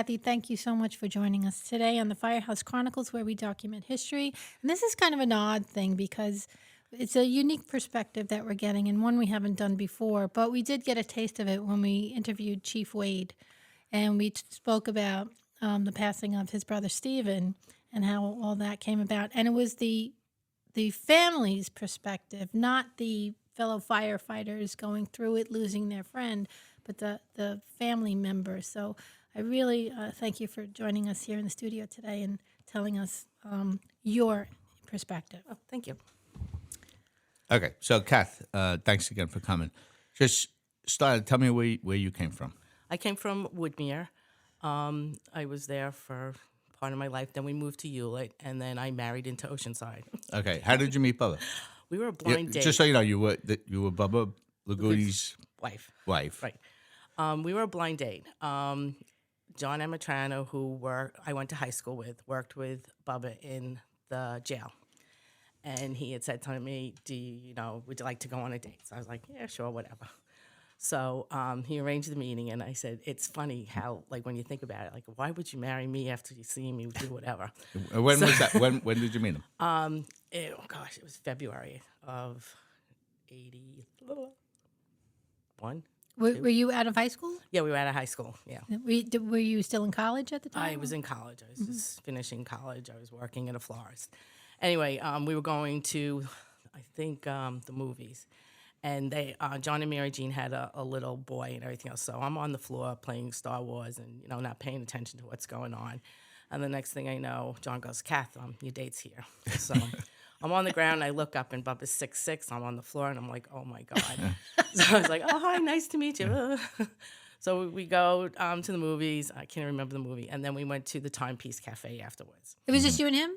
Kathy, thank you so much for joining us today on the Firehouse Chronicles, where we document history. And this is kind of an odd thing because it's a unique perspective that we're getting and one we haven't done before. But we did get a taste of it when we interviewed Chief Wade, and we spoke about the passing of his brother Stephen and how all that came about. And it was the family's perspective, not the fellow firefighters going through it, losing their friend, but the family members. So I really thank you for joining us here in the studio today and telling us your perspective. Oh, thank you. Okay, so Kath, thanks again for coming. Just tell me where you came from. I came from Woodmere. I was there for part of my life. Then we moved to Hewlett, and then I married into Oceanside. Okay, how did you meet Bubba? We were a blind date. Just so you know, you were Bubba Lagudi's wife. Right. We were a blind date. John Amatrano, who I went to high school with, worked with Bubba in the jail. And he had said to me, would you like to go on a date? So I was like, yeah, sure, whatever. So he arranged the meeting, and I said, it's funny how, like, when you think about it, like, why would you marry me after you see me do whatever? When was that? When did you meet him? It was February of 81. Were you out of high school? Yeah, we were out of high school, yeah. Were you still in college at the time? I was in college. I was just finishing college. I was working at a florist. Anyway, we were going to, I think, the movies. And John and Mary Jean had a little boy and everything else. So I'm on the floor playing Star Wars and, not paying attention to what's going on. And the next thing I know, John goes, Kath, your date's here. So I'm on the ground. I look up, and Bubba's 6'6". I'm on the floor, and I'm like, oh, my God. So I was like, oh, hi, nice to meet you. So we go to the movies. I can't remember the movie. And then we went to the Timepiece Cafe afterwards. It was just you and him?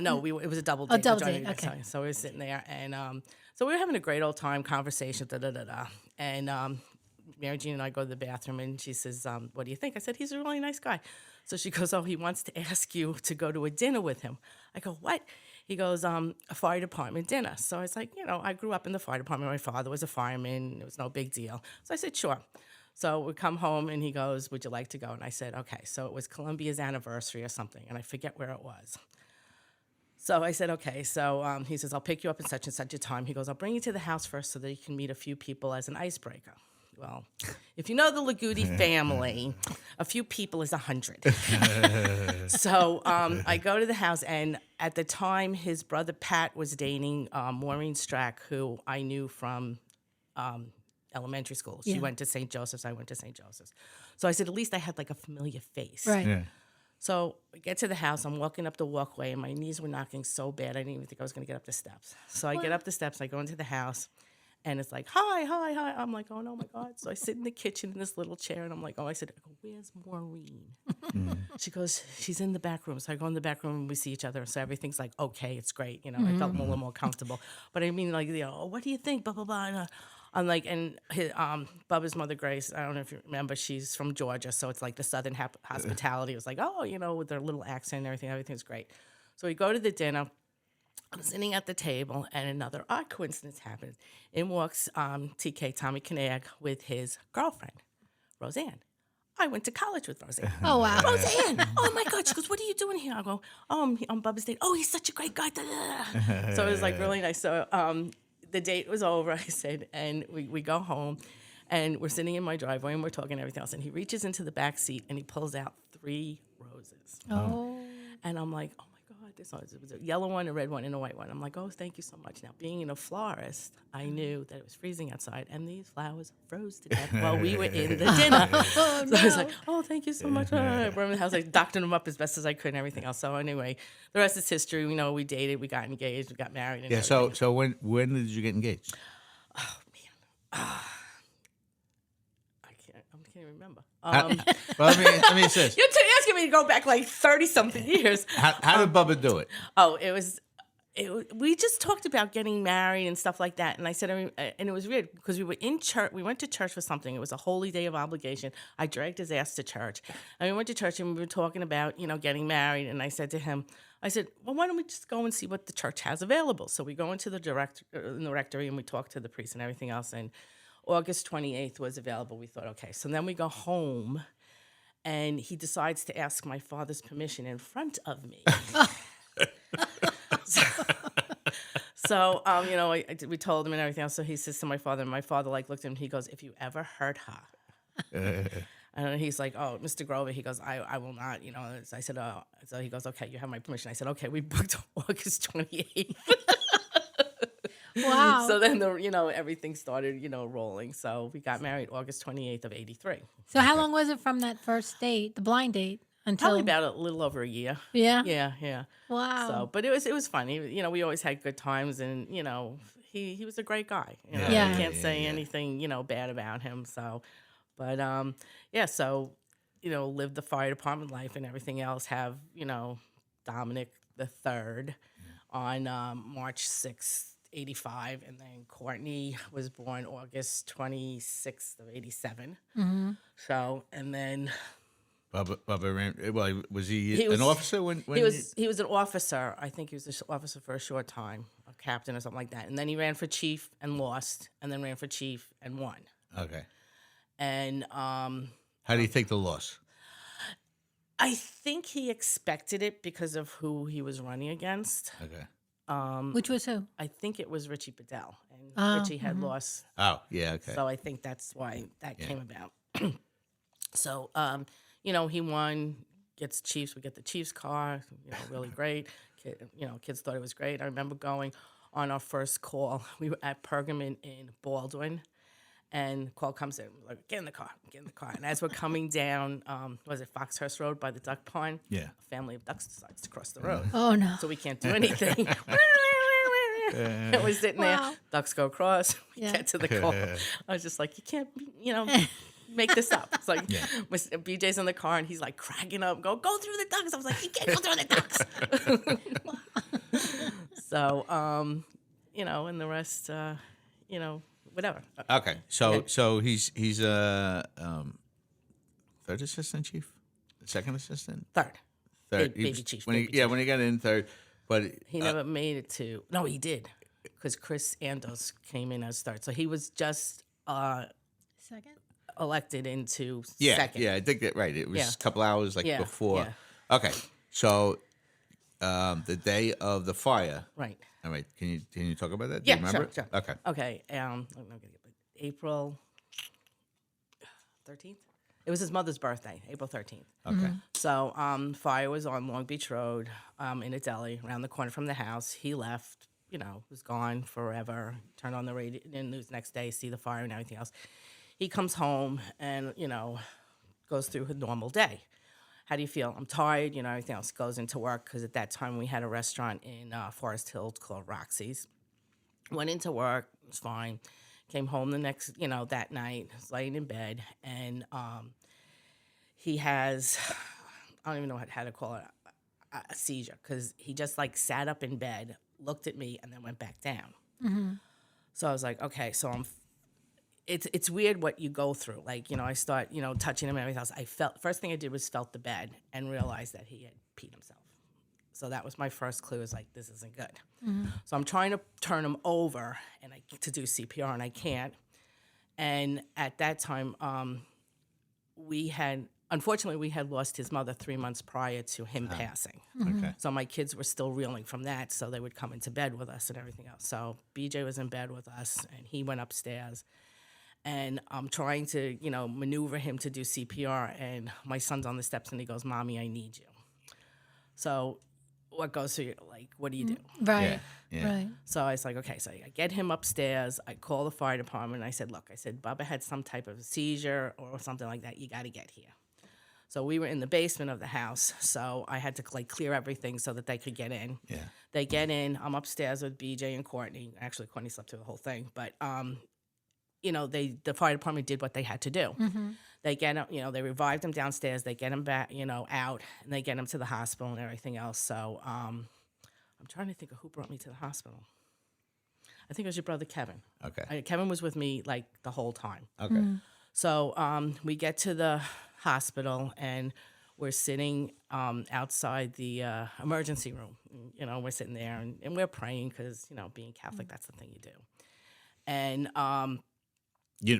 No, it was a double date. A double date, okay. So we were sitting there, and so we were having a great old time, conversation, And Mary Jean and I go to the bathroom, and she says, what do you think? I said, he's a really nice guy. So she goes, oh, he wants to ask you to go to a dinner with him. I go, what? He goes, a fire department dinner. So I was like, I grew up in the fire department. My father was a fireman. It was no big deal. So I said, sure. So we come home, and he goes, would you like to go? And I said, okay. So it was Columbia's anniversary or something, and I forget where it was. So I said, okay. So he says, I'll pick you up in such and such a time. He goes, I'll bring you to the house first so that you can meet a few people as an icebreaker. Well, if you know the Lagudi family, a few people is 100. So I go to the house, and at the time, his brother Pat was dating Maureen Strack, who I knew from elementary school. She went to St. Joseph's. I went to St. Joseph's. So I said, at least I had like a familiar face. Right. Yeah. So I get to the house. I'm walking up the walkway, and my knees were knocking so bad, I didn't even think I was going to get up the steps. So I get up the steps. I go into the house. And it's like, hi. I'm like, oh, no, my God. So I sit in the kitchen in this little chair, and I'm like, I go, where's Maureen? She goes, she's in the back room. So I go in the back room, and we see each other. So everything's like, okay, it's great. I felt a little more comfortable. But I mean, like, what do you think? Blah, blah, blah. And, I'm like, and Bubba's mother, Grace, I don't know if you remember, she's from Georgia. So it's like the Southern hospitality. It was like, with their little accent and everything's great. So we go to the dinner. I'm sitting at the table, and another odd coincidence happens. In walks TK, Tommy Kinag, with his girlfriend, Roseanne. I went to college with Roseanne. Oh, wow. Roseanne! Oh, my God. She goes, what are you doing here? I go, I'm on Bubba's date. Oh, he's such a great guy. So it was, like, really nice. So the date was over, I said, and we go home, and we're sitting in my driveway, and we're talking and everything else. And he reaches into the back seat, and he pulls out 3 roses. Oh. And I'm like, oh, it was a yellow one, a red one, and a white one. I'm like, oh, thank you so much. Now, being a florist, I knew that it was freezing outside, and these flowers froze to death while we were in the dinner. Oh, no. So I was like, oh, thank you so much. I brought him in the house. I doctored them up as best as I could and everything else. So anyway, the rest is history. We dated, we got engaged, we got married. And everything. So when did you get engaged? Oh, man. I can't even remember. Well, let me say this. You're asking me to go back like 30-something years. How did Bubba do it? Oh, we just talked about getting married and stuff like that. And I said, and it was weird because we were in church. We went to church for something. It was a holy day of obligation. I dragged his ass to church. And we went to church, and we were talking about, getting married. And I said to him, well, why don't we just go and see what the church has available? So we go into the rectory, and we talk to the priest and everything else. And August 28th was available. We thought, okay. So then we go home, and he decides to ask my father's permission in front of me. So, you know, we told him and everything else. So he says to my father, and my father like looked at him. He goes, "If you ever hurt her," and he's like, "Oh, Mr. Grover," he goes, "I will not." You know, I said, "Oh," so he goes, "Okay, you have my permission." I said, "Okay." We booked August 28th. Wow. So then everything started rolling. So we got married August 28th of '83. So how long was it from that first date, the blind date, until? Probably about a little over a year. Yeah. Yeah. Wow. So, but it was funny. We always had good times, and he was a great guy. Yeah. I can't say anything bad about him. So, but yeah. So, lived the fire department life and everything else. Have Dominic the third on March 6th, '85, and then Courtney was born August 26th of '87. Mm-hmm. So, and then. Bubba ran. Well, was he, He was- an officer when He was an officer. I think he was an officer for a short time, a captain or something like that. And then he ran for chief and lost, and then ran for chief and won. Okay. And How do you take the loss? I think he expected it because of who he was running against. Okay. Which was who? I think it was Richie Bedell, and Oh, Richie had lost. Oh, yeah. Okay. So I think that's why that came about. So, he won, gets Chiefs. We get the Chiefs car, really great. Kids thought it was great. I remember going on our first call. We were at Pergamon in Baldwin, and call comes in, like, get in the car. And as we're coming down, was it Foxhurst Road by the duck pond? Yeah. A family of ducks decides to cross the road. Oh no. So we can't do anything. And we're sitting there, Wow. ducks go across, we Yeah. get to the call. I was just like, you can't, make this up. It's like, BJ's in the car and he's like cracking up, go through the ducks. I was like, you can't go through the ducks. So, and the rest, whatever. Okay. So he's third assistant chief, second assistant, Third. third. Baby He was- chief, When baby he chief. when he got in third, but He never made it to, no, he did. Because Chris Andos came in as third. So he was just Second. elected into yeah, second. yeah, I think that right. It was Yeah. a couple hours Yeah, before. yeah. Okay. So the day of the fire. Right. All right. Can you talk about that? Do Yeah, you remember sure, it? sure. Okay. Okay. I'm not gonna get April 13th. It was his mother's birthday, April 13th. Okay. So fire was on Long Beach Road in a deli around the corner from the house. He left, was gone forever. Turned on the radio, and news next day, see the fire and everything else. He comes home and, goes through a normal day. How do you feel? I'm tired, everything else. Goes into work because at that time we had a restaurant in Forest Hills called Roxy's. Went into work, it was fine. Came home the next, that night, was laying in bed, and he has, I don't even know how to call it, a seizure, because he just like sat up in bed, looked at me, and then went back down. Mm-hmm. So I was like, okay, so it's weird what you go through. Like, I start, touching him and everything else. First thing I did was felt the bed and realized that he had peed himself. So that was my first clue, is like, this isn't good. Mm-hmm. So I'm trying to turn him over and to do CPR, and I can't. And at that time, unfortunately, we had lost his mother 3 months prior to him passing. Okay. So my kids were still reeling from that, so they would come into bed with us and everything else. So BJ was in bed with us, and he went upstairs. And I'm trying to, maneuver him to do CPR, and my son's on the steps, and he goes, "Mommy, I need you." So what goes through you? Like, what do you do? Right. Yeah. Right. So I was like, okay, so I get him upstairs. I call the fire department. I said, look, Bubba had some type of seizure or something like that. You got to get here. So we were in the basement of the house. So I had to clear everything so that they could get in. Yeah. They get in. I'm upstairs with BJ and Courtney. Actually, Courtney slept through the whole thing. But, the fire department did what they had to do. Mm-hmm. They get him, they revived him downstairs. They get him back, out, and they get him to the hospital and everything else. So I'm trying to think of who brought me to the hospital. I think it was your brother, Kevin. Okay. Kevin was with me, the whole time. Okay. So we get to the hospital, and we're sitting outside the emergency room. We're sitting there, and we're praying because, being Catholic, that's the thing you do. And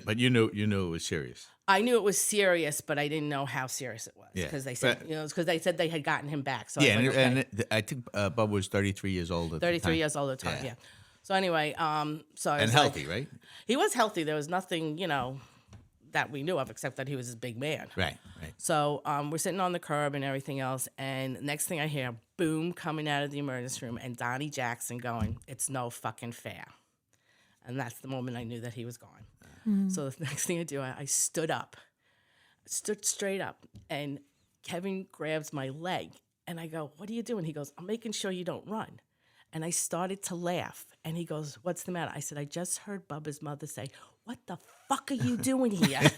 But you knew it was serious. I knew it was serious, but I didn't know how serious it was Yeah. because they said, But- because they said they had gotten him back. So Yeah, I was like, okay. and I think Bubba was 33 years old at the 33 time. years old at the time, Yeah. yeah. So anyway, so I And was healthy, like, right? he was healthy. There was nothing, that we knew of except that he was this big man. Right. So we're sitting on the curb and everything else, and next thing I hear, boom, coming out of the emergency room, and Donnie Jackson going, "It's no fucking fair." And that's the moment I knew that he was gone. So the next thing I do, I stood up, stood straight up, and Kevin grabs my leg, and I go, "What are you doing?" He goes, "I'm making sure you don't run." And I started to laugh, and he goes, "What's the matter?" I said, "I just heard Bubba's mother say, 'What the fuck are you doing here?'"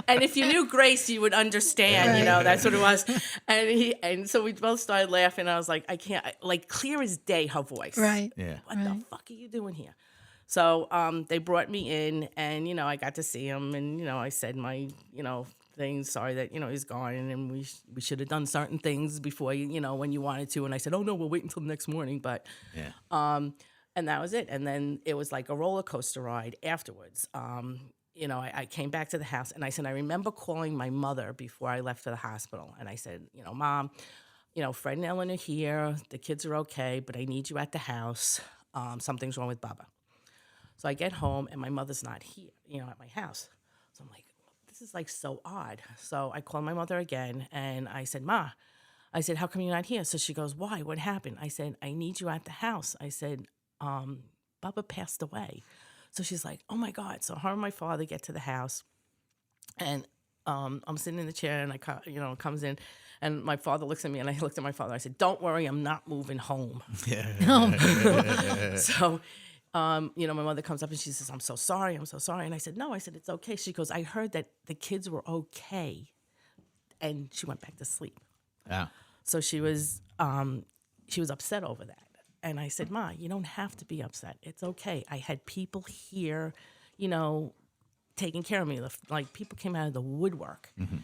And if you knew Grace, you would understand, that's what it was. And so we both started laughing. I was like, I can't, like clear as day, her voice. Right. Yeah. What the fuck are you doing here? So they brought me in, and I got to see him, and I said my things. Sorry that he's gone, and we should have done certain things before when you wanted to. And I said, oh no, we'll wait until the next morning. But Yeah. and that was it. And then it was like a roller coaster ride afterwards. I came back to the house, and I said, I remember calling my mother before I left for the hospital, and I said, Mom, Fred and Ellen are here. The kids are okay, but I need you at the house. Something's wrong with Bubba. So I get home, and my mother's not here, at my house. So I'm like, this is like so odd. So I called my mother again, and I said, Ma, I said, how come you're not here? So she goes, why? What happened? I said, I need you at the house. I said, Bubba passed away. So she's like, oh my God. So her and my father get to the house, and I'm sitting in the chair, and comes in, and my father looks at me, and I looked at my father. I said, don't worry, I'm not moving home. So, my mother comes up and she says, I'm so sorry. And I said, no, I said, it's okay. She goes, I heard that the kids were okay. And she went back to sleep. Yeah. So she was upset over that. And I said, Ma, you don't have to be upset. It's okay. I had people here, taking care of me. Like people came out of the woodwork. Mm-hmm.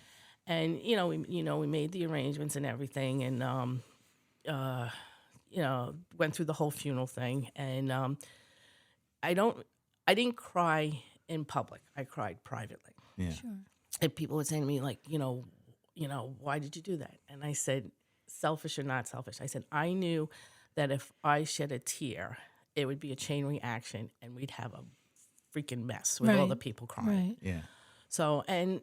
And, we made the arrangements and everything, and, went through the whole funeral thing. And I didn't cry in public. I cried privately. Yeah. Sure. And people would say to me, like, why did you do that? And I said, selfish or not selfish. I said, I knew that if I shed a tear, it would be a chain reaction, and we'd have a freaking mess with all Right. the people crying. Right. Yeah. So, and,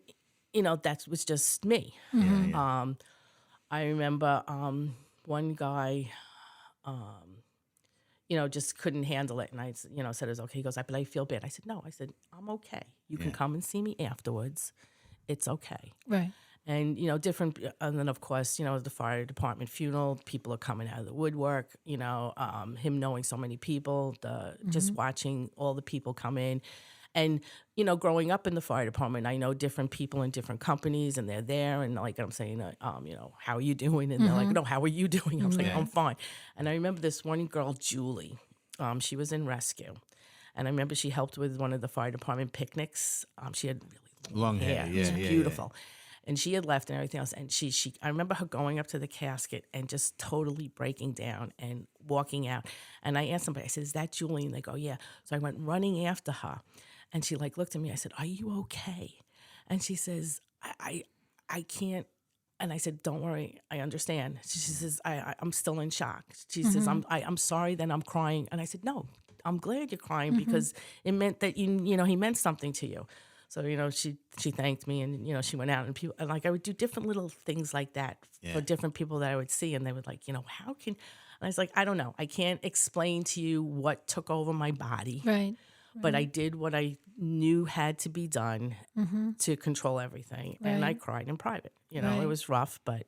that was just me. Yeah. I remember one guy, just couldn't handle it. And I, said it was okay. He goes, but I feel bad. I said, no. I said, I'm okay. You can come and see me afterwards. It's okay. Right. And, different, and then, of course, the fire department funeral, people are coming out of the woodwork, him knowing so many people, just watching all the people come in. And, growing up in the fire department, I know different people in different companies, and they're there, and like I'm saying, how are you doing? And they're like, no, how are you doing? I was like, I'm fine. And I remember this one girl, Julie, she was in rescue. And I remember she helped with one of the fire department picnics. She had really Long hair. it Yeah. was Yeah. beautiful. And she had left and everything else. And I remember her going up to the casket and just totally breaking down and walking out. And I asked somebody, I said, is that Julie? And they go, yeah. So I went running after her. And she looked at me. I said, are you okay? And she says, I can't. And I said, don't worry, I understand. She says, I'm still in shock. She says, I'm sorry that I'm crying. And I said, no, I'm glad you're crying because it meant that he meant something to you. So, she thanked me, and, she went out, and people, and like I would do different little things like that for different people that I would see, and they would like, how can, and I was like, I don't know. I can't explain to you what took over my body. Right. But I did what I knew had to be done to control everything. And I Right. cried in private. Right. It was rough, but,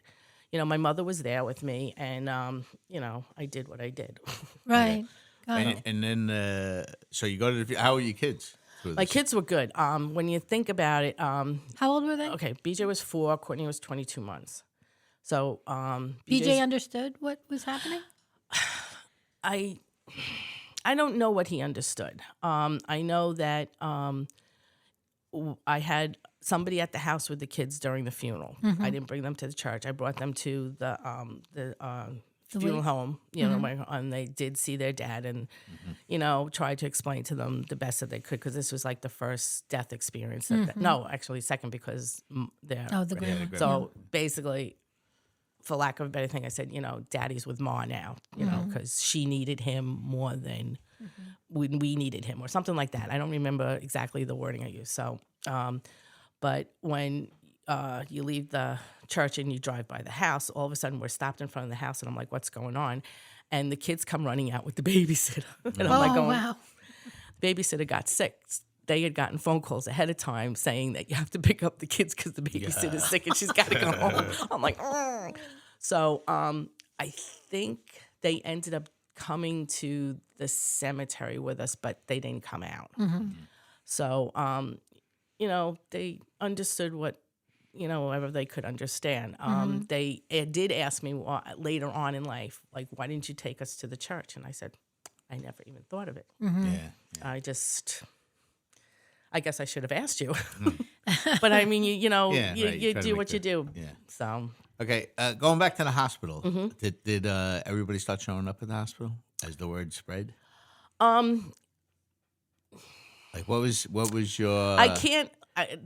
my mother was there with me, and, I did what I did. Right. Got it. And then, so you go to the. How are your kids? through My this? kids were good. When you think about it, How old were they? okay, BJ was 4, Courtney was 22 months. So, BJ understood what was happening? I don't know what he understood. I know that I had somebody at the house with the kids during the funeral. I didn't bring them to the church. I brought them to the funeral home, and they did see their dad and, tried to explain to them the best that they could because this was like the first death experience. No, actually second because they're. The grandma. So basically, for lack of a better thing, I said, Daddy's with Ma now, because she needed him more than when we needed him or something like that. I don't remember exactly the wording I used. So, but when you leave the church and you drive by the house, all of a sudden we're stopped in front of the house and I'm like, what's going on? And the kids come running out with the babysitter. And I'm like, wow. Babysitter got sick. They had gotten phone calls ahead of time saying that you have to pick up the kids because the babysitter's sick and she's got to go home. I'm like, "Ugh." So I think they ended up coming to the cemetery with us, but they didn't come out. So, they understood what, whatever they could understand. They did ask me later on in life, like, why didn't you take us to the church? And I said, I never even thought of it. I guess I should have asked you. But I mean, you do what you do. Yeah. So. Okay, going back to the hospital, did everybody start showing up at the hospital as the word spread? Like, what was your? I can't.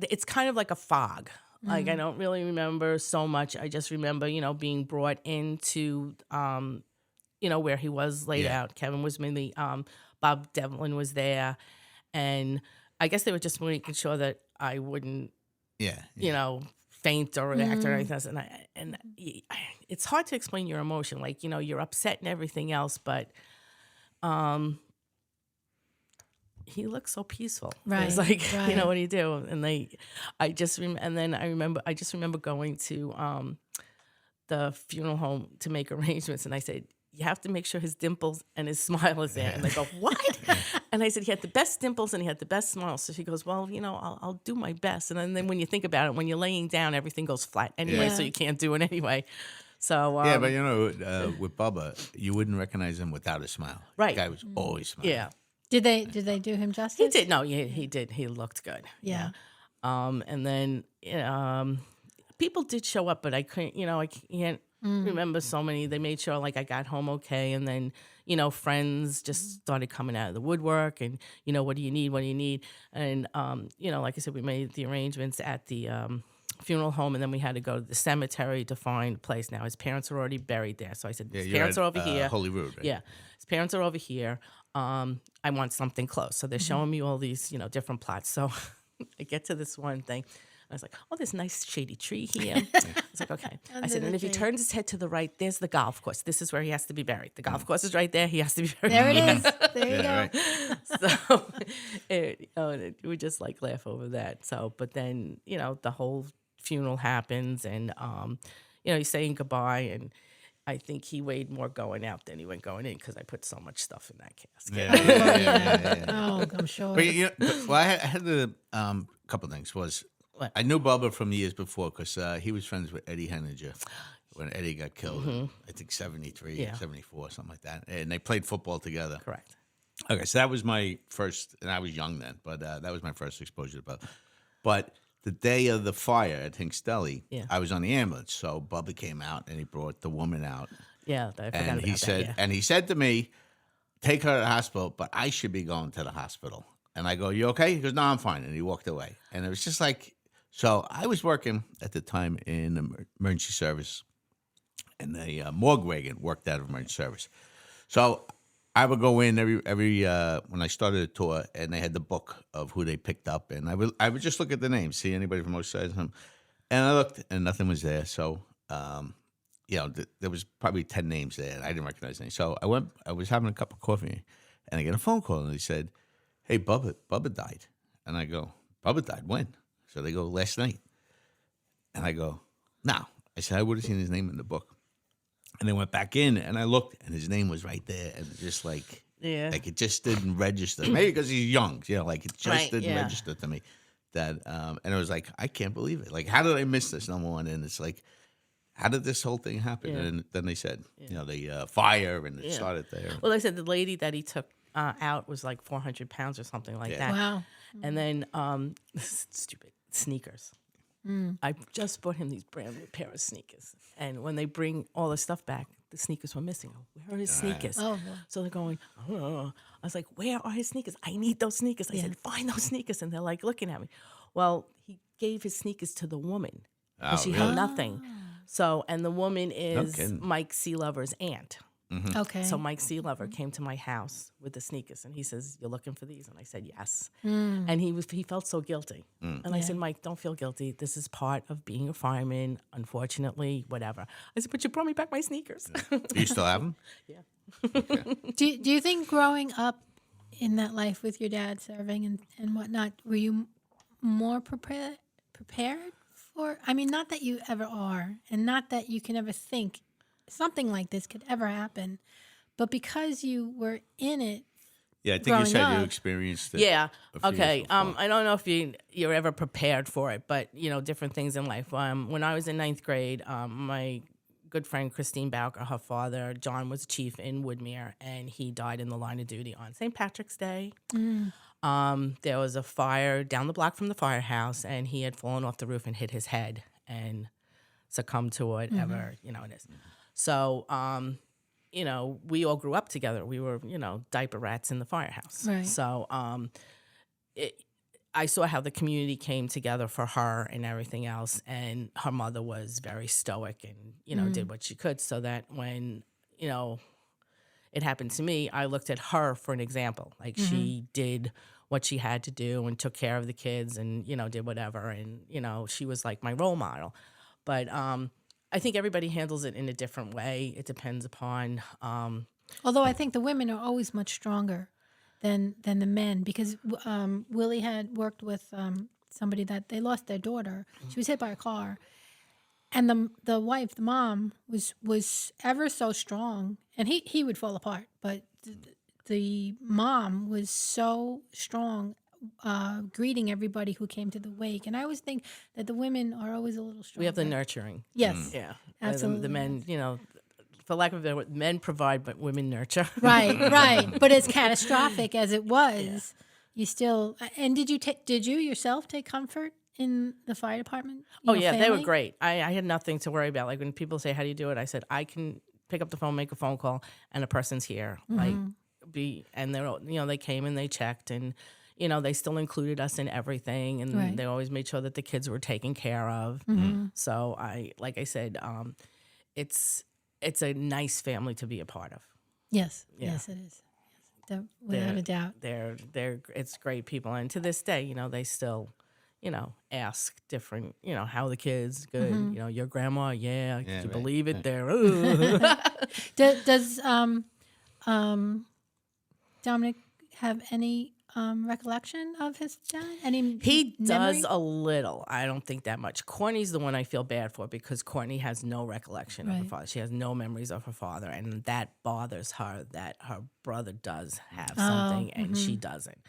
It's kind of like a fog. Like I don't really remember so much. I just remember, being brought into, where he was laid out. Kevin was mainly. Bob Devlin was there, and I guess they were just making sure that I wouldn't, faint or react or anything. And it's hard to explain your emotion. Like, you're upset and everything else, but he looks so peaceful. Right. It's like, what do you do? And I just remember going to the funeral home to make arrangements. And I said, you have to make sure his dimples and his smile is there. And they go, what? And I said, he had the best dimples and he had the best smile. So she goes, well, I'll do my best. And then when you think about it, when you're laying down, everything goes flat anyway, so you can't do it anyway. So but with Bubba, you wouldn't recognize him without a smile. Right. The guy was always smiling. Yeah. Did they do him justice? He did. No, he did. He looked good. Yeah. And then people did show up, but I couldn't, I can't remember so many. They made sure like I got home okay. And then, friends just started coming out of the woodwork and, what do you need? What do you need? And, like I said, we made the arrangements at the funeral home and then we had to go to the cemetery to find a place. Now his parents were already buried there. So I said, his parents are over here. Holy Rood, right? Yeah. His parents are over here. I want something close. So they're showing me all these, different plots. So I get to this one thing. I was like, oh, there's a nice shady tree here. I was like, okay. I said, and if he turns his head to the right, there's the golf course. This is where he has to be buried. The golf course is right there. He has to be buried. There it is. There you go. Right. So we just like laugh over that. So, but then, the whole funeral happens and, he's saying goodbye and I think he weighed more going out than he went going in because I put so much stuff in that casket. Yeah. Oh, I'm sure. But I had the couple things was What? I knew Bubba from the years before because he was friends with Eddie Henninger when Eddie got killed. I think 73, 74, something like that. And they played football together. Correct. Okay, so that was my first, and I was young then, but that was my first exposure to Bubba. But the day of the fire at Hinks Deli, I was on the ambulance, so Bubba came out and he brought the woman out. Yeah, I forgot And about he that, said, yeah. and he said to me, "Take her to the hospital, but I should be going to the hospital." And I go, "You okay?" He goes, "No, I'm fine." And he walked away. And it was just like, so I was working at the time in emergency service, and the morgue wagon worked out of emergency service. So I would go in every when I started a tour, and they had the book of who they picked up, and I would just look at the names, see anybody from Oceanside, and I looked, and nothing was there. So there was probably 10 names there, and I didn't recognize any. So I was having a cup of coffee, and I get a phone call, and they said, "Hey, Bubba died," and I go, "Bubba died when?" So they go, "Last night," and I go, "No." I said, "I would have seen his name in the book." And they went back in, and I looked, and his name was right there, and just like it just didn't register. Maybe because he's young, like it just didn't register to me. That and it was like, I can't believe it. Like, how did I miss this? Number one, and it's like, how did this whole thing happen? Yeah. And then they said, the fire, and it started there. Well, they said the lady that he took out was like 400 pounds or something like that. Wow. And then stupid sneakers. I just bought him these brand new pair of sneakers. And when they bring all the stuff back, the sneakers were missing. Where are his sneakers? Oh, boy. So they're going, oh. I was like, where are his sneakers? I need those sneakers. I said, find those sneakers. And they're like looking at me. Well, he gave his sneakers to the woman. And she had nothing. So, and the woman is kidding. Mike Sealover's aunt. Okay. So Mike Sealover came to my house with the sneakers, and he says, "You're looking for these?" And I said, "Yes." And he felt so guilty. And I said, "Mike, don't feel guilty. This is part of being a fireman. Unfortunately, whatever." I said, "But you brought me back my sneakers." You still have them? Do you think growing up in that life with your dad serving and whatnot, were you more prepared for? I mean, not that you ever are, and not that you can ever think something like this could ever happen, but because you were in it. Yeah, I think you Growing said you up. experienced it. Yeah. a few Okay. years before. I don't know if you're ever prepared for it, but different things in life. When I was in 9th grade, my good friend Christine Bowker, her father John was chief in Woodmere, and he died in the line of duty on St. Patrick's Day. There was a fire down the block from the firehouse, and he had fallen off the roof and hit his head and succumbed to whatever it is. So, we all grew up together. We were, diaper rats in the firehouse. Right. So, I saw how the community came together for her and everything else. And her mother was very stoic and, did what she could so that when, it happened to me, I looked at her for an example. Like she did what she had to do and took care of the kids and, did whatever. And, she was like my role model. But, I think everybody handles it in a different way. It depends upon. Although I think the women are always much stronger than the men, because Willie had worked with somebody that they lost their daughter. She was hit by a car, and the wife, the mom, was ever so strong, and he would fall apart, but the mom was so strong. Greeting everybody who came to the wake, and I always think that the women are always a little stronger. We have the nurturing. Yes, Yeah. absolutely. The men, for lack of a better word, men provide, but women nurture. Right. But as catastrophic as it was, you still. And did you yourself take comfort in the fire department? Oh, yeah, they were family? great. I had nothing to worry about. Like when people say, "How do you do it?" I said, "I can pick up the phone, make a phone call, and a person's here." And they're, they came and they checked, and they still included us in everything, and Right. they always made sure that the kids were taken care of. So like I said, it's a nice family to be a part of. Yes, Yeah. yes, it is. Yes. Without a doubt. It's great people, and to this day, they still, ask different, how the kids good, your grandma, yeah, can you right, believe it? right. There, Does Dominic have any recollection of his dad? Any he memory? does a little. I don't think that much. Courtney's the one I feel bad for because Courtney has no recollection of her Right. father. She has no memories of her father, and that bothers her that her brother does have something and she doesn't.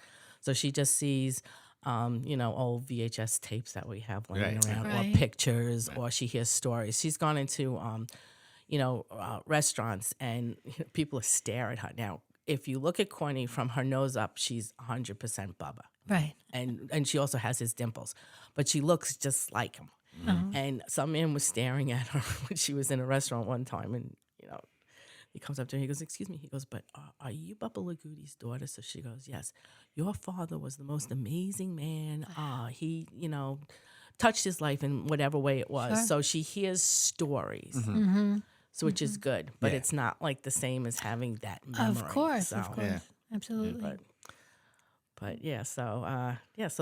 So she just sees, old VHS tapes that we have laying Right. around, Right. or pictures, or she hears stories. She's gone into, restaurants, and people stare at her. Now, if you look at Courtney from her nose up, she's 100% Bubba. Right. And she also has his dimples, but she looks just like him. And some man was staring at her when she was in a restaurant one time, and he comes up to her, he goes, "Excuse me," he goes, "But are you Bubba Lagudi's daughter?" So she goes, "Yes. Your father was the most amazing man. He, touched his life in whatever way it was." Sure. So she hears stories. So which is good, but Yeah. it's not like the same as having that memory. Of course, so. Yeah. Absolutely. But yeah, so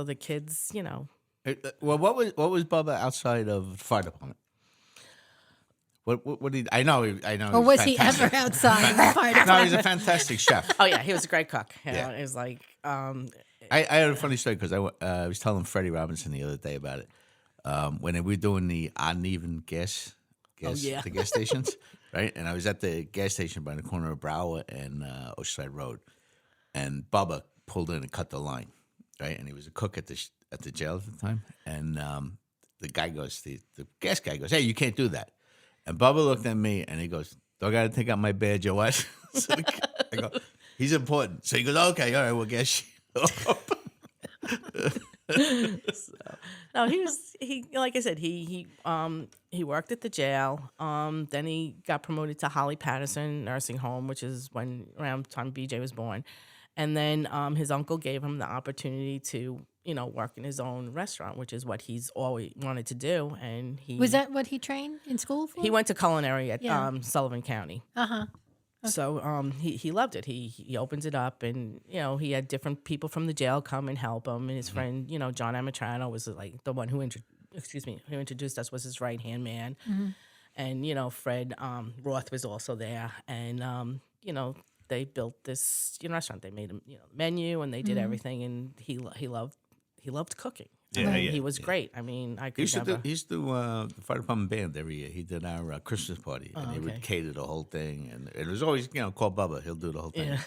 the kids, Well, what was Bubba outside of the fire department? What did I know? I know. Or was he's he fantastic. ever outside the fire No, department? he's a fantastic chef. oh yeah, he was a great cook. Yeah. It was like, I had a funny story because I was telling Freddie Robinson the other day about it. When we were doing the odd and even gas yeah. the gas stations, right? And I was at the gas station by the corner of Brower and Oceanside Road, and Bubba pulled in and cut the line, right? And he was a cook at the jail at the time, and the guy goes, the gas guy goes, "Hey, you can't do that." And Bubba looked at me and he goes, "Do I got to take out my badge or what?" So I go, "He's important." So he goes, "Okay, all right, well, guess you." No, he like I said, he worked at the jail. Then he got promoted to Holly Patterson Nursing Home, which is around the time BJ was born. And then his uncle gave him the opportunity to, work in his own restaurant, which is what he's always wanted to do. And Was that what he trained in school for? he went to culinary at Yeah. Sullivan County. Uh-huh. So he loved it. He opens it up, and he had different people from the jail come and help him. And his friend, John Amatrano, was like the one who introduced us, was his right hand man. And Fred Roth was also there, and they built this restaurant. They made him menu, and they did everything, and he loved cooking. Yeah, Right. yeah, He was yeah. great. I mean, I He could used to never. do, the fire department band every year. He did our Christmas party, and he would okay. cater the whole thing. And it was always, call Bubba. He'll do the whole thing.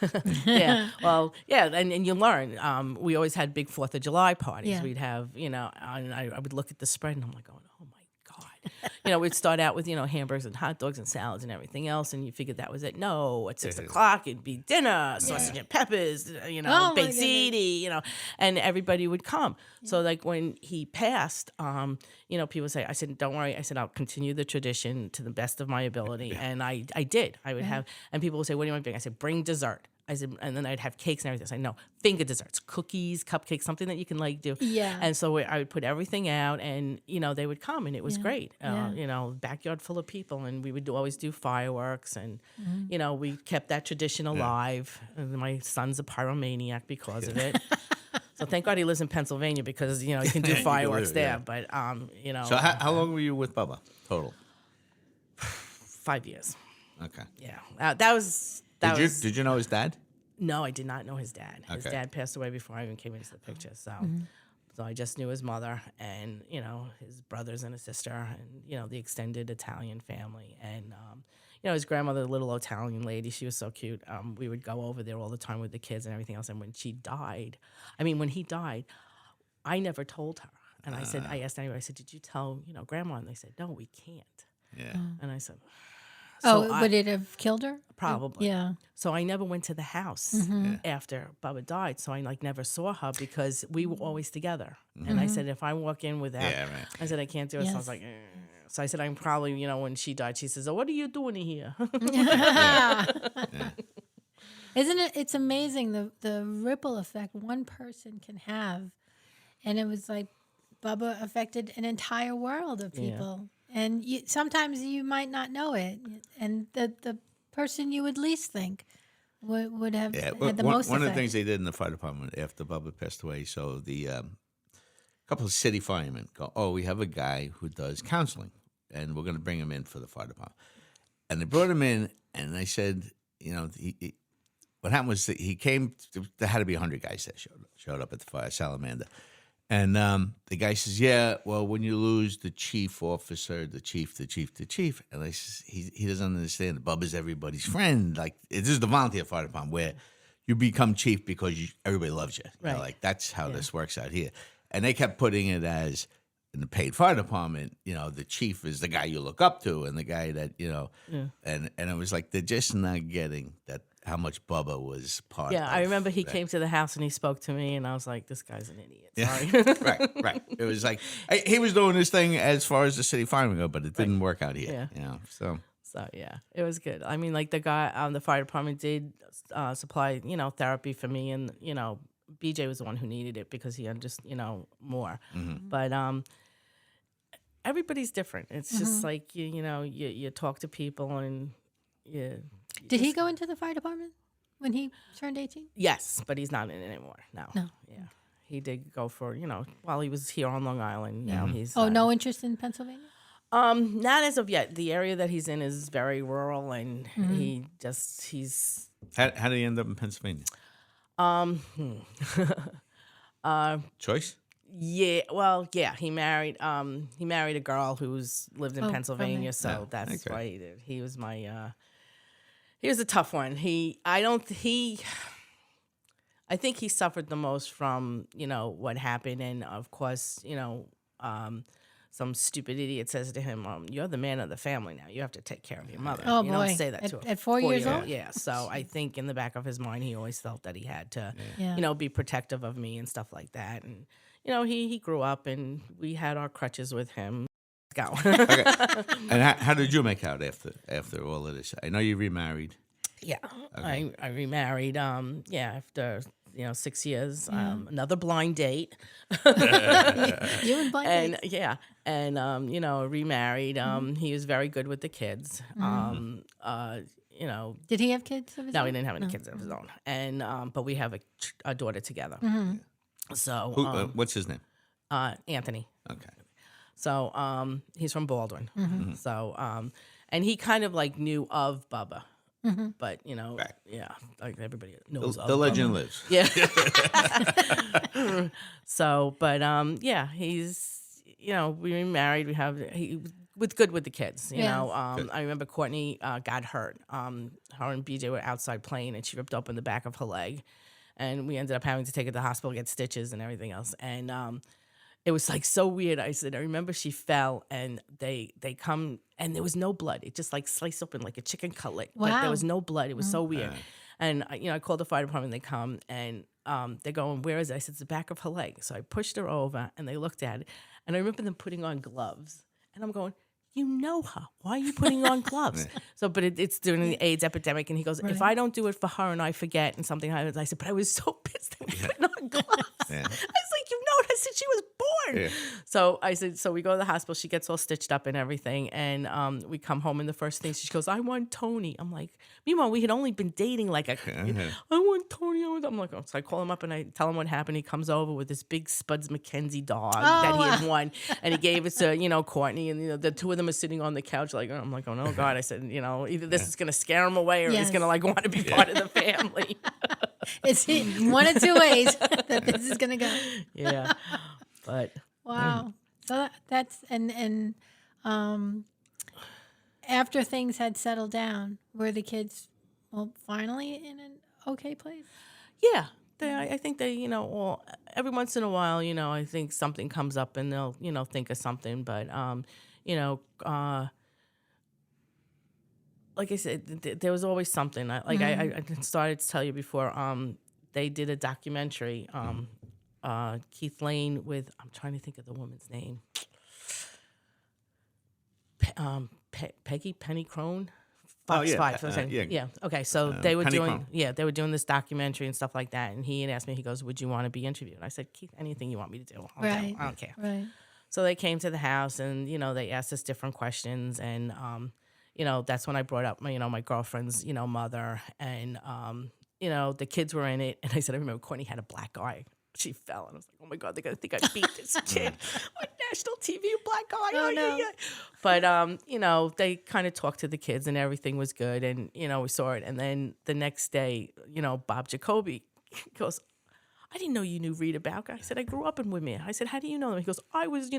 Yeah. Well, yeah, and you learn. We always had big 4th of July parties. Yeah. We'd have, and I would look at the spread, and I'm like, going, oh my God. We'd start out with, hamburgers and hot dogs and salads and everything else, and you figured that was it. No, at 6 o'clock it'd be dinner, sausage and peppers, Oh, my baked goodness. ziti, and everybody would come. So like when he passed, people say, I said, don't worry. I said, I'll continue the tradition to the best of my ability. And I did. I would have, and people would say, what do you want to bring? I said, bring dessert. I said, and then I'd have cakes and everything. I said, no, finger desserts, cookies, cupcakes, something that you can do. Yeah. And so I would put everything out, and they would come, and it was great. Yeah. Backyard full of people, and we would always do fireworks, and we kept that tradition alive. And my son's a pyromaniac because of it. So thank God he lives in Pennsylvania, because you can do You can fireworks live, there. yeah. But So how long were you with Bubba total? 5 years. Okay. Yeah, that was. Did you know his dad? No, I did not know his dad. His Okay. dad passed away before I even came into the picture. So, so I just knew his mother, and his brothers and his sister, and the extended Italian family, and his grandmother, the little Italian lady. She was so cute. We would go over there all the time with the kids and everything else. And when he died, I never told her. And I said, I asked anyway. I said, did you tell grandma? And they said, no, we can't. Yeah. And I said, Would it have killed her? probably. Yeah. So I never went to the house after Bubba died. So I never saw her, because we were always together. And I said, if I walk in with that, Yeah, right. I said, I can't do it. So I was Yes. like, so I said, I'm probably, when she died, she says, oh, what are you doing here? Isn't it? It's amazing the ripple effect one person can have, and it was like Bubba affected an entire world of people, and sometimes you might not know it, and the person you would least think would have had the most one of the effect. things they did in the fire department after Bubba passed away, so the couple of city firemen go, oh, we have a guy who does counseling, and we're going to bring him in for the fire department. And they brought him in, and I said, what happened was that he came, there had to be 100 guys that showed up at the fire, Salamander. And the guy says, yeah, well, when you lose the chief officer, the chief, and I says, he doesn't understand that Bubba's everybody's friend. Like, this is the volunteer fire department where you become chief because everybody loves you. Right. Like, that's how this works out here. And they kept putting it as, in the paid fire department, the chief is the guy you look up to, and the guy that, and it was like, they're just not getting that, how much Bubba was part of. Yeah, I remember he that. came to the house and he spoke to me, and I was like, this guy's an idiot. Yeah. Sorry. right. It was like he was doing his thing as far as the city firemen go, but it didn't work out here. Yeah. So So yeah, it was good. I mean, like the guy, the fire department did supply, therapy for me, and BJ was the one who needed it because he understood, more. But everybody's different. It's just like you talk to people, and Did he go into the fire department when he turned 18? yes, but he's not in it anymore. No. No. Yeah, he did go for while he was here on Long Island. Now he's No interest in Pennsylvania? not as of yet. The area that he's in is very rural, and he's how did he end up in Pennsylvania? Choice? Yeah, well, yeah, he married a girl who's lived in Oh, Pennsylvania, okay. so Oh, that's okay. why he did. He was my he was a tough one. I think he suffered the most from, what happened, and of course, some stupid idiot says to him, you're the man of the family now. You have to take care of your mother. Oh, you boy. don't say that to a At 4 years 4-year-old. old? Yeah. So I think in the back of his mind, he always felt that he had to, Yeah. be protective of me and stuff like that. And, he grew up, and we had our crutches with him. Go. Okay. And how did you make out after all of this? I know you remarried. Yeah, Okay. I remarried. After 6 years, another blind date, You and Blake. remarried. He was very good with the kids. Did he have kids of his No, own? he didn't have any kids of his own, and but we have a daughter together. So, What's his name? Anthony. Okay. So he's from Baldwin. So and he kind of like knew of Bubba. But Right. like everybody knows The of Bubba. legend lives. Yeah. So, but he's we remarried. He was good with the kids. Yes. I remember Courtney got hurt. Her and BJ were outside playing, and she ripped open the back of her leg, and we ended up having to take her to the hospital, get stitches and everything else. And it was like so weird. I remember she fell, and they come, and there was no blood. It just like sliced open like a chicken cutlet. But Wow. there was no blood. It was so weird. And I called the fire department. They come, and they're going, "Where is it?" I said, "It's the back of her leg." So I pushed her over, and they looked at it, and I remember them putting on gloves, and I'm going, "You know her. Why are you putting on gloves?" So, but it's during the AIDS epidemic, and he goes, "If I don't do it for her and I forget and something happens," I said, "But I was so pissed they were putting on gloves." Yeah. I was like, "You've known her since she was born." Yeah. So I said, so we go to the hospital. She gets all stitched up and everything, and we come home, and the first thing she goes, "I want Tony." I'm like, meanwhile we had only been dating like I want Tony. I'm like, oh. So I call him up and I tell him what happened. He comes over with this big Spuds McKenzie dog that he had won, and he gave it to Courtney, and the two of them are sitting on the couch like, I'm like, oh no, God. I said, either this is gonna scare him away or he's Yes. gonna like want to be part of the family. It's one of two ways that this is going to go. Yeah, but Wow. So that's and after things had settled down, were the kids finally in an okay place? yeah. I think they, all every once in a while, I think something comes up and they'll, think of something. But, like I said, there was always something. I started to tell you before. They did a documentary, Keith Lane with, I'm trying to think of the woman's name, Peggy Penny Crone. Fox 5. Yeah. Okay. So they were Penny doing, Crone. they were doing this documentary and stuff like that. And he had asked me, he goes, "Would you want to be interviewed?" And I said, "Keith, anything you want me to do. I don't care." Right. So they came to the house, and they asked us different questions, and that's when I brought up my girlfriend's mother, and the kids were in it, and I said, I remember Courtney had a black eye. She fell, and I was like, "Oh my God, they're gonna think I beat this kid on national TV, black eye." Oh, no. Yeah. But they kind of talked to the kids, and everything was good, and we saw it, and then the next day, Bob Jacoby goes, "I didn't know you knew Rita Bauca." I said, "I grew up in Woodmere." I said, "How do you know them?" He goes, "I was,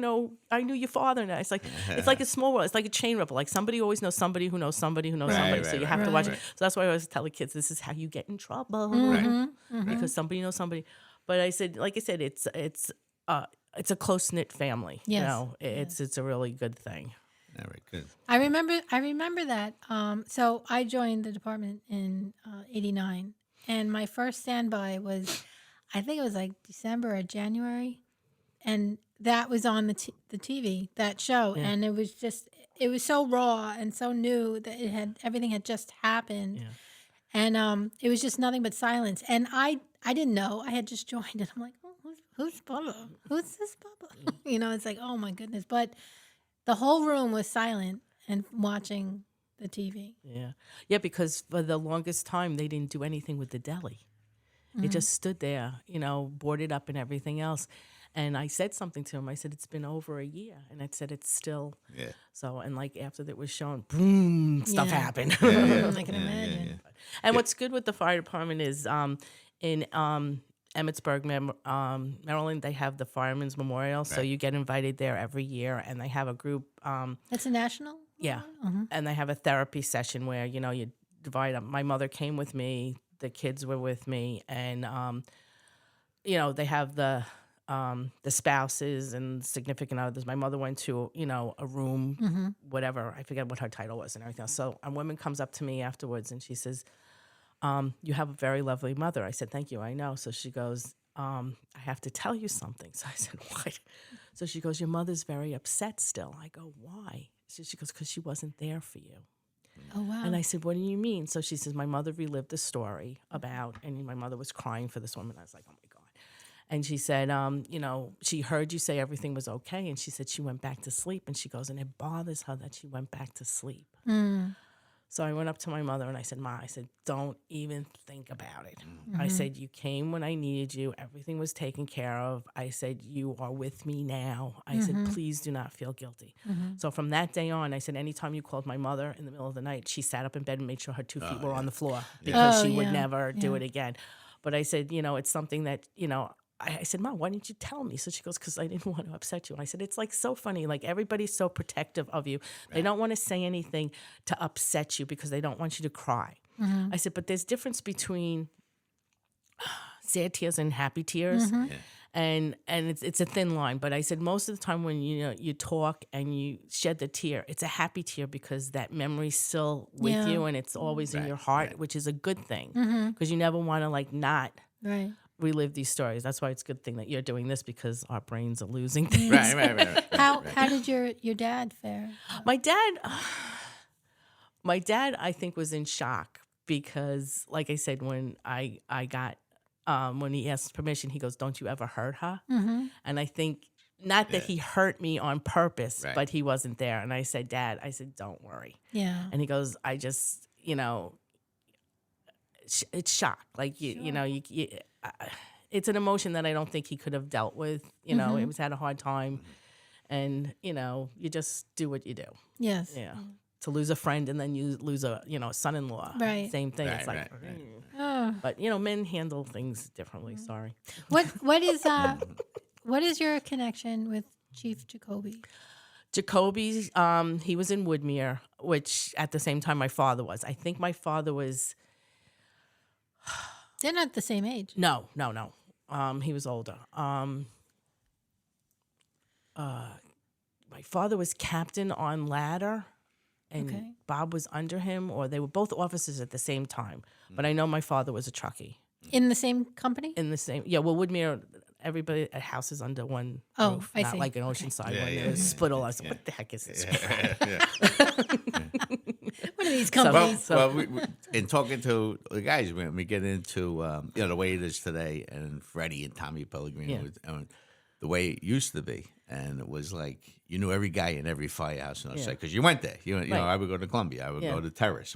I knew your father." And it's like a small world. It's like a chain ripple. Like somebody always knows somebody who knows somebody who knows somebody. So you have to watch it. So that's why I always tell the kids, this is how you get in trouble. Because somebody knows somebody. But I said, like I said, it's a close knit family. Yes. It's a really good thing. Very good. I remember that. So I joined the department in '89, and my first standby was, I think it was like December or January, and that was on the TV, that show, and it was so raw and so new that everything had just happened, and it was just nothing but silence, and I didn't know. I had just joined, and I'm like, "Oh, who's Bubba? Who's this Bubba?" It's like, oh my goodness, but the whole room was silent and watching the TV. Yeah, because for the longest time they didn't do anything with the deli. It just stood there, boarded up and everything else. And I said something to him. I said, "It's been over a year." And I said, "It's still." Yeah. So, and like after that was shown, boom, stuff happened. I can imagine. And what's good with the fire department is in Emmitsburg, Maryland, they have the Firemen's Memorial. So you get invited there every year, and they have a group. It's a national? Yeah. And they have a therapy session where, you divide up. My mother came with me. The kids were with me. And, they have the spouses and significant others. My mother went to, a room, whatever. I forget what her title was and everything else. So a woman comes up to me afterwards, and she says, "You have a very lovely mother." I said, "Thank you, I know." So she goes, I have to tell you something. So I said, what? So she goes, your mother's very upset still. I go, why? So she goes, because she wasn't there for you. Oh, wow. And I said, what do you mean? So she says, my mother relived the story about, and my mother was crying for this woman. I was like, oh my God. And she said, she heard you say everything was okay. And she said she went back to sleep. And she goes, and it bothers her that she went back to sleep. So I went up to my mother and I said, Ma, I said, don't even think about it. I said, you came when I needed you. Everything was taken care of. I said, you are with me now. I said, please do not feel guilty. So from that day on, I said, anytime you called my mother in the middle of the night, she sat up in bed and made sure her 2 feet were on the floor because she would never do it again. But I said, it's something that, I said, Mom, why didn't you tell me? So she goes, because I didn't want to upset you. And I said, it's like so funny. Like everybody's so protective of you. They don't want to say anything to upset you because they don't want you to cry. I said, but there's difference between sad tears and happy tears. And it's a thin line. But I said, most of the time when, you talk and you shed the tear, it's a happy tear because that memory's still with you and it's always in your heart, which is a good thing because you never want to not relive these stories. That's why it's a good thing that you're doing this because our brains are losing things. Right. How did your dad fare? My dad, I think, was in shock because, like I said, when I got when he asked permission, he goes, "Don't you ever hurt her?" And I think not that he hurt me on purpose, but he wasn't there. And I said, "Dad," I said, "Don't worry." Yeah. And he goes, "I just, it's shock. Like it's an emotion that I don't think he could have dealt with. It was had a hard time, and you just do what you do. Yes. Yeah. To lose a friend and then you lose a son-in-law. Right. Same thing. It's like, Oh. but men handle things differently. Sorry. What is your connection with Chief Jacoby? Jacoby, he was in Woodmere, which at the same time my father was. I think my father was. They're not the same age. No. He was older. My father was captain on ladder, and Bob was under him, or they were both officers at the same time. But I know my father was a truckie. In the same company? In the same, well, Woodmere, everybody at houses under one roof, I not see. like an Oceanside one. It was split all. I said, what the heck is this? What are these companies? Well, we, in talking to the guys, when we get into the way it is today, and Freddie and Tommy Pellegrino, the way it used to be, and it was like you knew every guy in every firehouse in Oceanside because you went there. You know, I would go to Columbia, I would go to Terrace.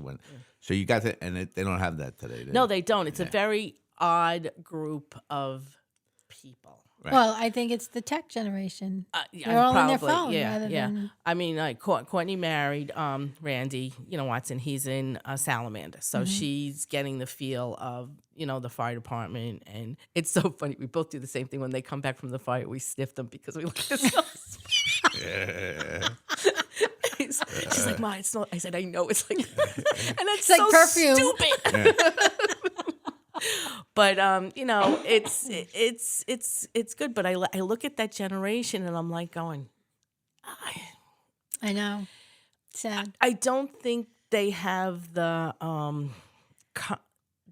So you got to, and they don't have that today. No, they don't. It's a very odd group of people. Right. Well, I think it's the tech generation. Yeah, They're all on their probably, phone rather than. I mean, like Courtney married Randy, Watson. He's in Salamander, so she's getting the feel of the fire department, and it's so funny. We both do the same thing when they come back from the fire. We sniff them because we look at ourselves. She's like, "Ma, it's not." I said, "I know it's like," and that's like so perfume. stupid. But it's good. But I look at that generation and I'm like going, I know, sad. I don't think they have the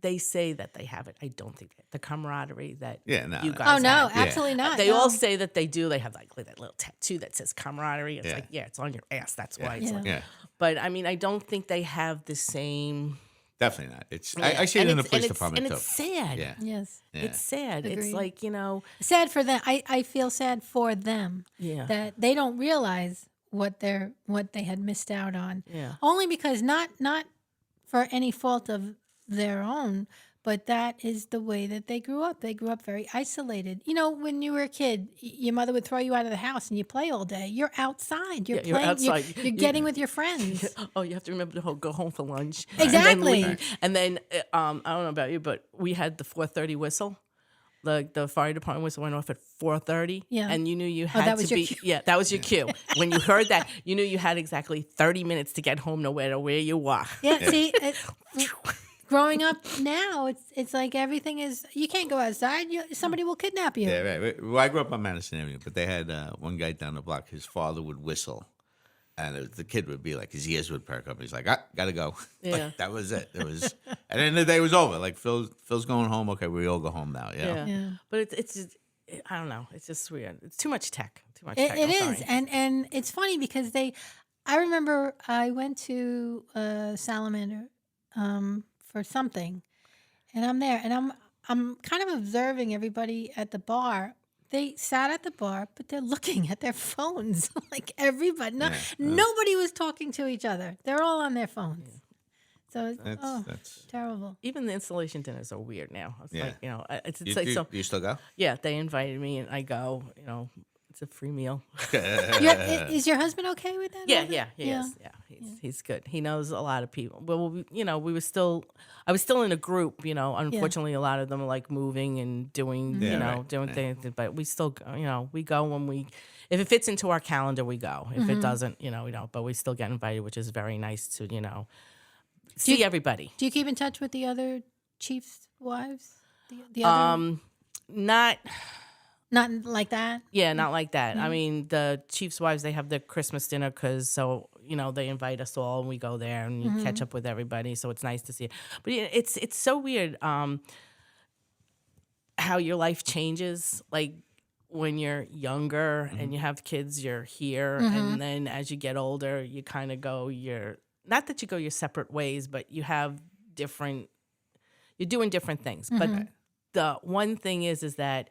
they say that they have it. I don't think the camaraderie that you guys Oh no, have. absolutely not. They no. all say that they do. They have like that little tattoo that says camaraderie. It's like, it's on your ass. That's why. It's like, but I mean, I don't think they have the same. Definitely not. It's I see it in the police department and too. it's sad. Yeah. Yes. It's sad. Agreed. It's like Sad for them. I feel sad for them. Yeah. That they don't realize what they had missed out on. Yeah. Only because not for any fault of their own, but that is the way that they grew up. They grew up very isolated. When you were a kid, your mother would throw you out of the house and you play all day. You're outside. You're playing. You're outside. You're getting with your friends. Oh, you have to remember to go home for lunch. Exactly. And then I don't know about you, but we had the 4:30 whistle. The fire department whistle went off at 4:30. Yeah. And you knew you had that to was your be. cue. Yeah, that was your cue. When you heard that, you knew you had exactly 30 minutes to get home, no matter where you were. Yeah. See. Growing up now, it's like everything is. You can't go outside. Somebody will kidnap you. Yeah, right. Well, I grew up on Madison Avenue, but they had one guy down the block. His father would whistle, And the kid would be like, his ears would perk up. He's like, gotta go. Yeah. Like, that was it. It was, and then the day was over. Like Phil's going home. Okay, we all go home now. You know? Yeah. But it's just, I don't know. It's just weird. It's too much tech. Too much It, tech. it I'm is, sorry. and it's funny because I remember I went to Salamander for something, and I'm there, and I'm kind of observing everybody at the bar. They sat at the bar, but they're looking at their phones. Like everybody, nobody was talking to each other. They're all on their phones. So it's That's terrible. Even the installation dinners are weird now. It's Yeah. like, it's you, like, do, so, do you still go? yeah, they invited me and I go, it's a free meal. Is your husband okay with that? Yeah, he is. Yeah, he's good. He knows a lot of people. Well, we were still, I was still in a group. Unfortunately, a lot of them are like moving and doing, doing things. But we still, we go when if it fits into our calendar, we go. If it doesn't, we don't. But we still get invited, which is very nice to, see everybody. Do you keep in touch with the other chiefs' wives? The other, not like that. Yeah, not like that. I mean, the chief's wives, they have their Christmas dinner they invite us all and we go there and you catch up with everybody. So it's nice to see it. But it's so weird how your life changes. Like when you're younger and you have kids, you're here. And then as you get older, you kind of go not that you go your separate ways, but you're doing different things. But the one thing is that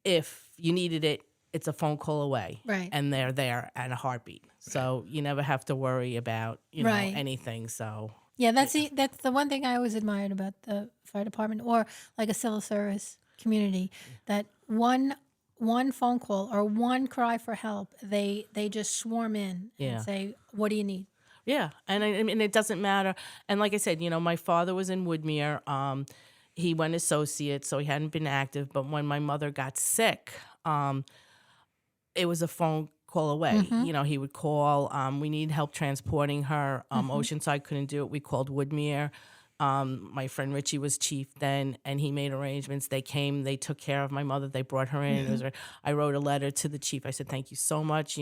if you needed it, it's a phone call away. Right. And they're there at a heartbeat. So you never have to worry about, anything. So Yeah, that's the one thing I always admired about the fire department or like a civil service community, that one phone call or one cry for help, they just swarm in and say, "What do you need?" yeah. And it doesn't matter. And like I said, my father was in Woodmere. He went associate, so he hadn't been active. But when my mother got sick, it was a phone call away. He would call, we need help transporting her. Oceanside couldn't do it. We called Woodmere. My friend Richie was chief then, and he made arrangements. They came, they took care of my mother. They brought her in. I wrote a letter to the chief. I said, thank you so much.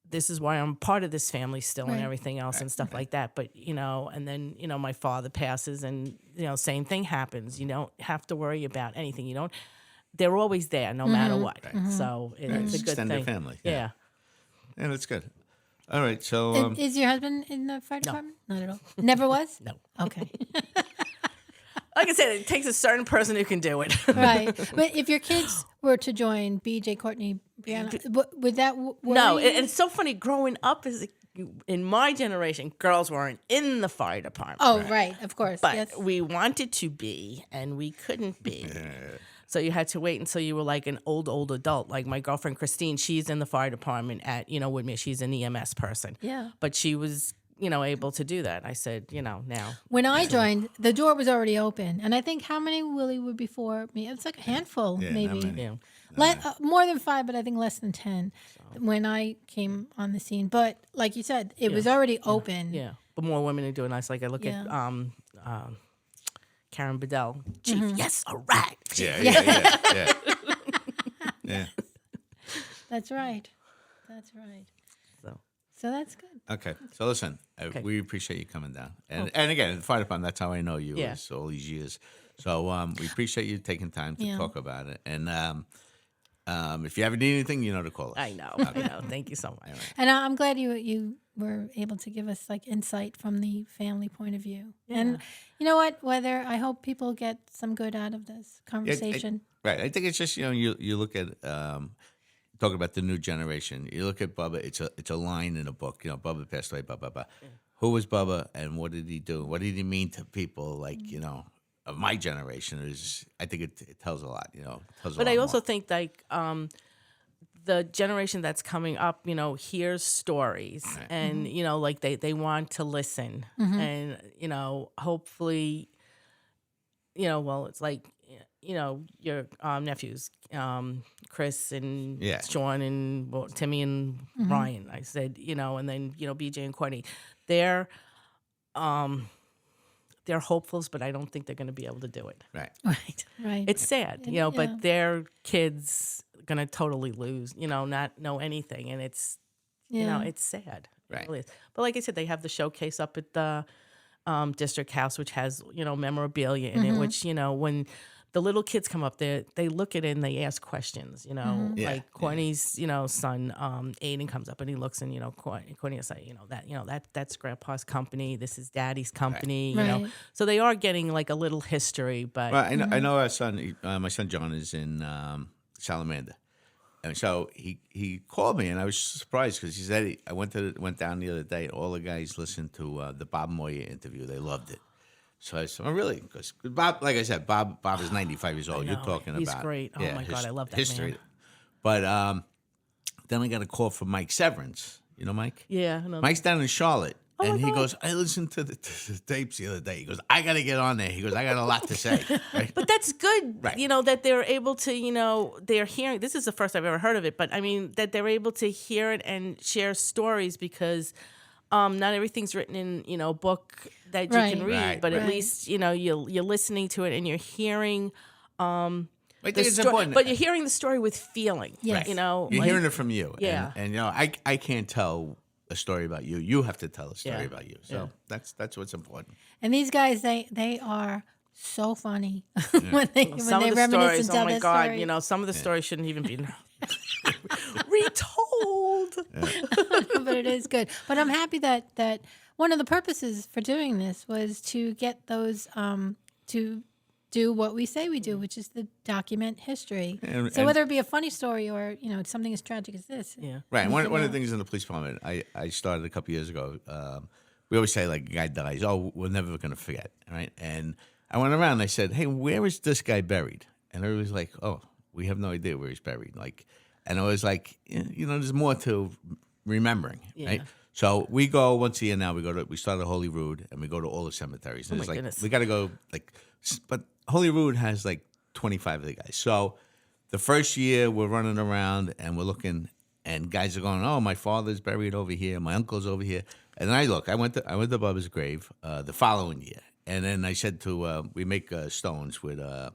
This is why I'm part of this family still and everything else and stuff like that. But, and then, my father passes and, same thing happens. You don't have to worry about anything. They're always there no matter what. So it's a good Extended thing. family. Yeah. Yeah, that's good. All right, so Is your husband in the fire department? Not at all. Never was? No. Okay. Like I said, it takes a certain person who can do it. Right. But if your kids were to join BJ, Courtney, Brianna, would that worry No, you? and it's so funny. Growing up in my generation, girls weren't in the fire department. Oh, right. Of course. But yes. we wanted to be, and we couldn't be. So you had to wait until you were like an old adult. Like my girlfriend Christine, she's in the fire department at Woodmere. She's an EMS person. Yeah. But she was able to do that. I said, now. When I joined, the door was already open. And I think how many, Willie, were before me? It's like a handful, not maybe. many. Yeah. More than 5, but I think less than 10 when I came on the scene. But like you said, it was already open. Yeah. But more women are doing nice. Like I look at Karen Bedell, chief. Yes, all right. yeah. Yeah. That's right. So that's good. Okay, so listen, we appreciate you coming down, and again, the fire department. That's how I know you is all these years. So we appreciate you taking time to talk about it, and if you ever need anything, to call us. I know. Thank you so much. And I'm glad you were able to give us like insight from the family point of view. Yeah. And you know what? I hope people get some good out of this conversation. Right. I think it's just you look at talking about the new generation. You look at Bubba. It's a line in a book. Bubba passed away. Blah blah blah. Yeah. Who was Bubba, and what did he do? What did he mean to people like of my generation? I think it tells a lot. But I also think like the generation that's coming up, hears stories and like they want to listen and hopefully it's like your nephews, Chris and Sean and Timmy and Ryan. I said, and then BJ and Courtney, they're they're hopefuls, but I don't think they're going to be able to do it. Right. Right. It's sad, Yeah. but their kids going to totally lose, not know anything. And it's, it's sad. Right. It really is. But like I said, they have the showcase up at the district house, which has, memorabilia in it, which, when the little kids come up there, they look at it and they ask questions, Yeah, like Corny's, son, Aiden comes up and he looks and, Corny will say, that's grandpa's company. This is daddy's company, Right. So they are getting like a little history, but Well, I know our son, my son John is in Salamander. And so he called me, and I was surprised because he said I went down the other day. All the guys listened to the Bob Moyer interview; they loved it. So I said, "Oh, really?" Because Bob, like I said, Bob is 95 years old. know, You're talking he's about great. Oh my God, I love that history. man. But then I got a call from Mike Severance. You know Mike? yeah, no, Mike's down in Charlotte. my And he God. goes, I listened to the tapes the other day. He goes, I got to get on there. He goes, I got a lot to say. Right? but that's good, Right. that they're able to, they're hearing. This is the first I've ever heard of it, but I mean that they're able to hear it and share stories because not everything's written in, a book that you can Right. read, Right, but at right. least you're listening to it and you're hearing. I The think it's sto- important. but you're hearing the story with feeling. Yes. You're like- hearing it from you. Yeah. And I can't tell a story about you. You have to tell a story Yeah. about you. So that's what's important. And these guys, they are so funny when they Some of the reminisce stories, and tell oh my their God, story. some of the stories shouldn't even be retold. But it is good. But I'm happy that one of the purposes for doing this was to get those to do what we say we do, which is to document history. And- So and- whether it be a funny story or something as tragic as this. Yeah. Right. And one of Yeah. the things in the police department, I started a couple years ago. We always say, like, a guy dies. Oh, we're never going to forget. Right. And I went around and I said, hey, where is this guy buried? And everybody's like, oh, we have no idea where he's buried. Like, and I was like, there's more to remembering. Right. So we go once a year now. We start at Holy Rood and we go to all the cemeteries. And Oh, it's my like, goodness. we got to go, but Holy Rood has like 25 of the guys. So the first year we're running around and we're looking, and guys are going, "Oh, my father's buried over here. My uncle's over here." And then I went to Bubba's grave the following year, and then I said to we make stones with a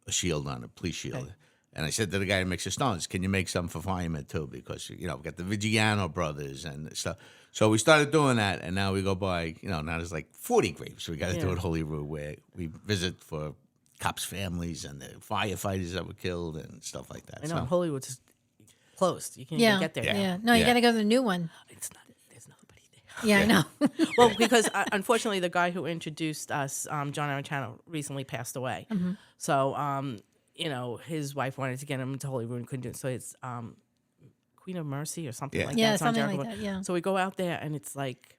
shield on, a police shield. Okay. And I said to the guy who makes the stones, "Can you make some for firemen too? Because we got the Vigiano brothers and stuff." So we started doing that, and now we go by. Now there's like 40 graves. We got to do Yeah. at Holy Rood, where we visit for cops' families and the firefighters that were killed and stuff like that. I know So, Hollywood's just closed. You can't Yeah. even get there. Yeah. No, you Yeah. got to go to the new one. It's not. There's nobody there. Yeah, I know. Well, because unfortunately, the guy who introduced us, John Arantano, recently passed away. So, his wife wanted to get him to Holy Rood and couldn't do it. So it's Queen of Mercy or something Yeah. like Yeah, that. It's on something Jericho like Road. that, yeah. So we go out there and it's like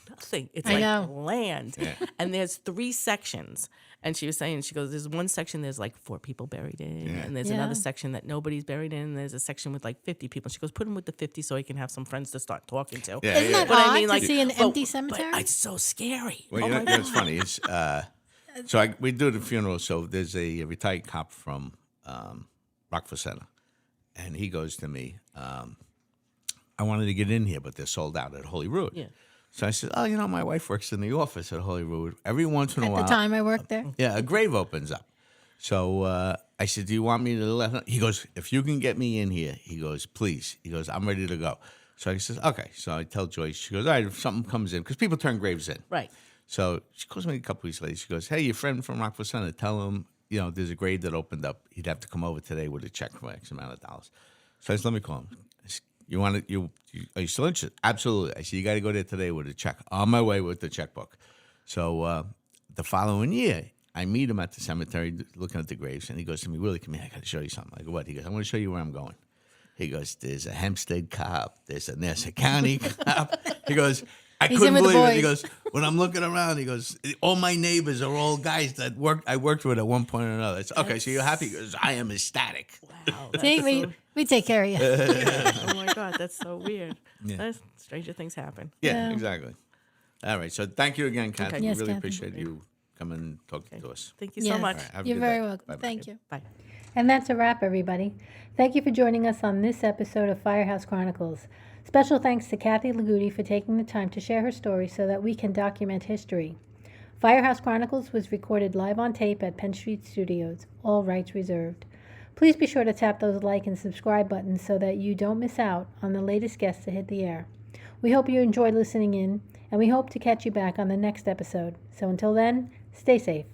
nothing. It's I like know. land. And there's 3 sections. And she was saying, she goes, there's one section there's like 4 people buried in. Yeah. And there's Yeah. another section that nobody's buried in. And there's a section with like 50 people. She goes, put him with the 50 so he can have some friends to start talking to. Yeah, Isn't that But odd I mean, like, to see an but- empty but cemetery? it's so scary. well, Oh you know, my you know what's funny? It's so we do the funeral. So there's a retired cop from Rockford Center, and he goes to me. I wanted to get in here, but they're sold out at Holy Rood. Yeah. So I said, "Oh, my wife works in the office at Holy Rood. Every once in a At while, the time I worked there. yeah, a grave opens up." So I said, "Do you want me to let?" He goes, "If you can get me in here," he goes, "Please." He goes, "I'm ready to go." So I says, "Okay." So I tell Joyce. She goes, "All right, if something comes in, because people turn graves in." Right. So she calls me a couple weeks later. She goes, "Hey, your friend from Rockford Center, tell him, there's a grave that opened up. He'd have to come over today with a check for X amount of dollars." So I said, "Let me call him." I said, "You want it? Are you still interested?" "Absolutely." I said, "You got to go there today with a check." On my way with the checkbook. So the following year, I meet him at the cemetery looking at the graves, and he goes to me, "Willie, come here. I got to show you something." I go, "What?" He goes, "I want to show you where I'm going." He goes, "There's a Hempstead cop. There's a Nassau County cop." He goes, I He's couldn't in with the believe it. He boys. goes, when I'm looking around, he goes, "All my neighbors are all guys that I worked with at one point or another." It's, "Okay, so you're happy?" He goes, "I am ecstatic." Wow. that's See, so- we take care of you. oh my God, that's so weird. Yeah. Stranger things happen. Yeah, Yeah. exactly. All right, so thank you again, Kathy. Okay. We Yes, really Kathy. appreciate you coming and talking to us. Thank you Yes. so much. Have a You're good very day. welcome. Bye-bye. Thank you. Bye. And that's a wrap, everybody. Thank you for joining us on this episode of Firehouse Chronicles. Special thanks to Kathy Lagudi for taking the time to share her story so that we can document history. Firehouse Chronicles was recorded live on tape at Penn Street Studios, all rights reserved. Please be sure to tap those like and subscribe buttons so that you don't miss out on the latest guests to hit the air. We hope you enjoyed listening in, and we hope to catch you back on the next episode. So until then, stay safe.